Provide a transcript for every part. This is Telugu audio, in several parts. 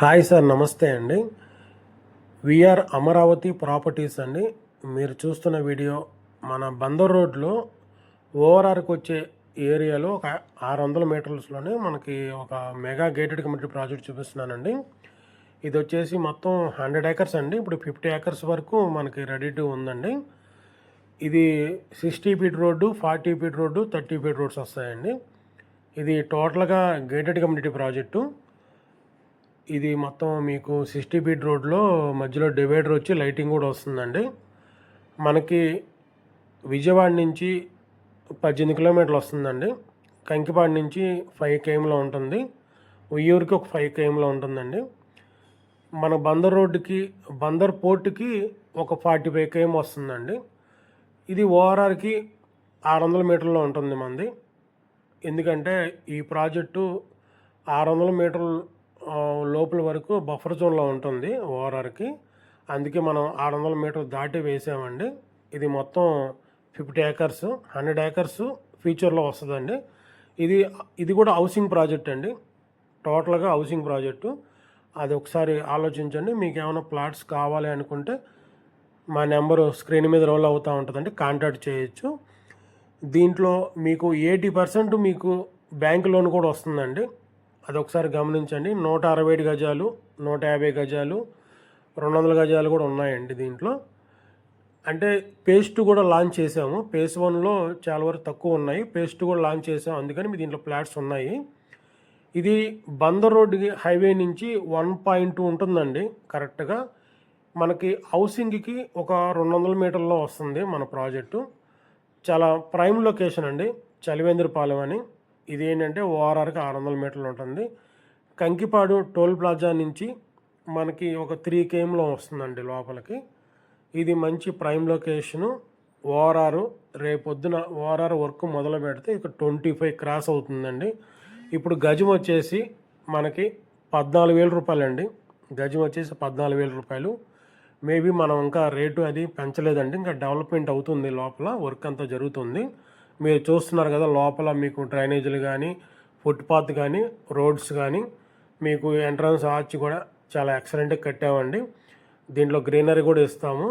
హాయ్ సార్, నమస్తే అండి. విఆర్ అమరావతి ప్రాపర్టీస్ అండి. మీరు చూస్తున్న వీడియో మన బందర్ రోడ్లో ఓఆర్ఆర్కి వచ్చే ఏరియాలో ఒక 600 మీటర్స్లోనే మనకి ఒక మెగా గేటెడ్ కమ్యూనిటీ ప్రాజెక్ట్ చూపిస్తున్నానండి. ఇది వచ్చేసి మొత్తం 100 ఏకర్స్ అండి. ఇప్పుడు 50 ఏకర్స్ వరకు మనకి రెడీ టు ఉందండి. ఇది 60 feet road, 40 feet road, 30 feet roads వస్తాయండి. ఇది టోటల్గా గేటెడ్ కమ్యూనిటీ ప్రాజెక్టు. ఇది మొత్తం మీకు 60 ఫీట్ రోడ్లో మధ్యలో డివైడర్ వచ్చి లైటింగ్ కూడా వస్తుందండి. మనకి విజయవాడ నుంచి 18 కిలోమీటర్లు వస్తుందండి. కంకిపాడు నుంచి 5 kmలో ఉంటుంది. ఉయ్యూరుకి ఒక 5 kmలో ఉంటుందండి. మన బందర్ రోడ్డుకి, బందర్ పోర్టుకి ఒక 45 km వస్తుందండి. ఇది ఓఆర్ఆర్కి 600 మీటర్లో ఉంటుంది మంది. ఎందుకంటే ఈ ప్రాజెక్టు 600 మీటర్లు లోపల వరకు బఫర్ జోన్లో ఉంటుంది ఓఆర్ఆర్కి. అందుకే మనం 600 మీటర్లు దాటి వేసామండి. ఇది మొత్తం 50 ఏకర్స్, 100 ఏకర్స్ ఫ్యూచర్లో వస్తుందండి. ఇది కూడా హౌసింగ్ ప్రాజెక్ట్ అండి. టోటల్గా హౌసింగ్ ప్రాజెక్టు. అది ఒకసారి ఆలోచించండి. మీకు ఏమైనా ప్లాట్స్ కావాలి అనుకుంటే మా నెంబరు స్క్రీన్ మీద రోల్ అవుతూ ఉంటుందండి, కాంటాక్ట్ చేయొచ్చు. దీంట్లో మీకు 80% మీకు బ్యాంక్ లోన్ కూడా వస్తుందండి. అది ఒకసారి గమనించండి. 167 గజాలు, 150 గజాలు, 200 గజాలు కూడా ఉన్నాయండి దీంట్లో. అంటే ఫేజ్ 2 కూడా లాంచ్ చేసాము. ఫేజ్ 1లో చాలా వరకు తక్కువ ఉన్నాయి. ఫేజ్ 2 కూడా లాంచ్ చేసాము, అందుకని మీ దీంట్లో ఫ్లాట్స్ ఉన్నాయి. ఇది బందర్ రోడ్డుకి హైవే నుంచి 1.2 ఉంటుందండి కరెక్ట్గా. మనకి హౌసింగ్కి ఒక 200 మీటర్లో వస్తుంది మన ప్రాజెక్టు. చాలా ప్రైమ్ లొకేషన్ అండి, చలివేంద్రపాలెం అని. ఇది ఏంటంటే ఓఆర్ఆర్కి 600 మీటర్లు ఉంటుంది. కంకిపాడు టోల్ ప్లాజా నుంచి మనకి ఒక 3 kmలో వస్తుందండి లోపలికి. ఇది మంచి ప్రైమ్ లొకేషను. ఓఆర్ఆర్ రేపొద్దున ఓఆర్ఆర్ వర్క్ మొదలు పెడితే ఇక 25 క్రాస్ అవుతుందండి. ఇప్పుడు గజం వచ్చేసి మనకి 14,000 రూపాయలండి. గజం వచ్చేసి 14,000 రూపాయలు. మేబీ మనం ఇంకా రేటు అది పెంచలేదండి, ఇంకా డెవలప్మెంట్ అవుతుంది, లోపల వర్క్ అంతా జరుగుతుంది. మీరు చూస్తున్నారు కదా, లోపల మీకు డ్రైనేజీలు కానీ, ఫుట్పాత్ కానీ, రోడ్స్ కానీ, మీకు ఎంట్రన్స్ ఆర్చ్ కూడా చాలా ఎక్సలెంట్గా కట్టామండి. దీంట్లో గ్రీనరీ కూడా ఇస్తాము.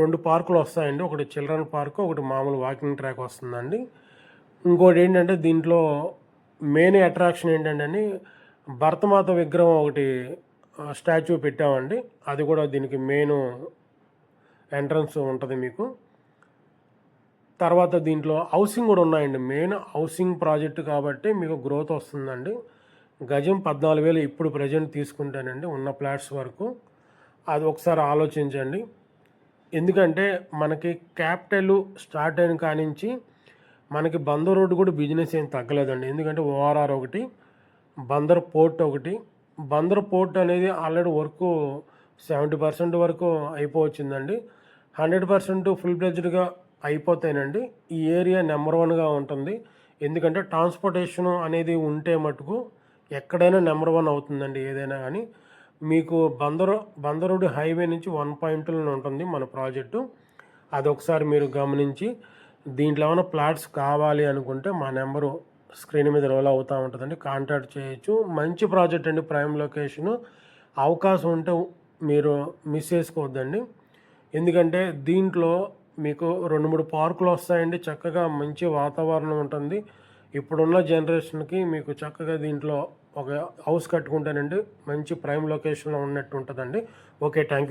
రెండు పార్కులు వస్తాయండి. ఒకటి చిల్డ్రన్ పార్కు, ఒకటి మామూలు వాకింగ్ ట్రాక్ వస్తుందండి. ఇంకోటి ఏంటంటే దీంట్లో మెయిన్ అట్రాక్షన్ ఏంటంటే భరతమాత విగ్రహం ఒకటి స్టాచ్యూ పెట్టామండి. అది కూడా దీనికి మెయిన్ ఎంట్రన్స్ ఉంటుంది మీకు. తర్వాత దీంట్లో హౌసింగ్ కూడా ఉన్నాయండి. మెయిన్ హౌసింగ్ ప్రాజెక్టు కాబట్టి మీకు గ్రోత్ వస్తుందండి. గజం 14,000 ఇప్పుడు ప్రజెంట్ తీసుకుంటానండి ఉన్న ఫ్లాట్స్ వరకు. అది ఒకసారి ఆలోచించండి. ఎందుకంటే మనకి క్యాపిటల్ స్టార్ట్ అయిన కానించి మనకి బందర్ రోడ్డు కూడా బిజినెస్ ఏం తగ్గలేదండి. ఎందుకంటే ఓఆర్ఆర్ ఒకటి, బందర్ పోర్ట్ ఒకటి. బందర్ పోర్ట్ అనేది ఆల్రెడీ వర్క్ 70% వరకు అయిపోవచ్చిందండి. 100% ఫుల్ ఫ్లెడ్జ్డ్గా అయిపోతాయినండి. ఈ ఏరియా నెంబర్ 1గా ఉంటుంది. ఎందుకంటే ట్రాన్స్పోర్టేషన్ అనేది ఉంటే మటుకు ఎక్కడైనా నెంబర్ 1 అవుతుందండి ఏదైనా కానీ. మీకు బందర్ రోడ్ హైవే నుంచి 1.2 ఉంటుంది మన ప్రాజెక్టు. అది ఒకసారి మీరు గమనించి దీంట్లో ఏమైనా ప్లాట్స్ కావాలి అనుకుంటే మా నెంబరు స్క్రీన్ మీద రోల్ అవుతూ ఉంటుందండి, కాంటాక్ట్ చేయొచ్చు. మంచి ప్రాజెక్ట్ అండి, ప్రైమ్ లొకేషను. అవకాశం ఉంటే మీరు మిస్ చేసుకోవద్దండి. ఎందుకంటే దీంట్లో మీకు 2-3 పార్కులు వస్తాయండి. చక్కగా మంచి వాతావరణం ఉంటుంది. ఇప్పుడున్న జనరేషన్కి మీకు చక్కగా దీంట్లో ఒక హౌస్ కట్టుకుంటానండి మంచి ప్రైమ్ లొకేషన్లో ఉన్నట్టు ఉంటుందండి. Okay, thank you.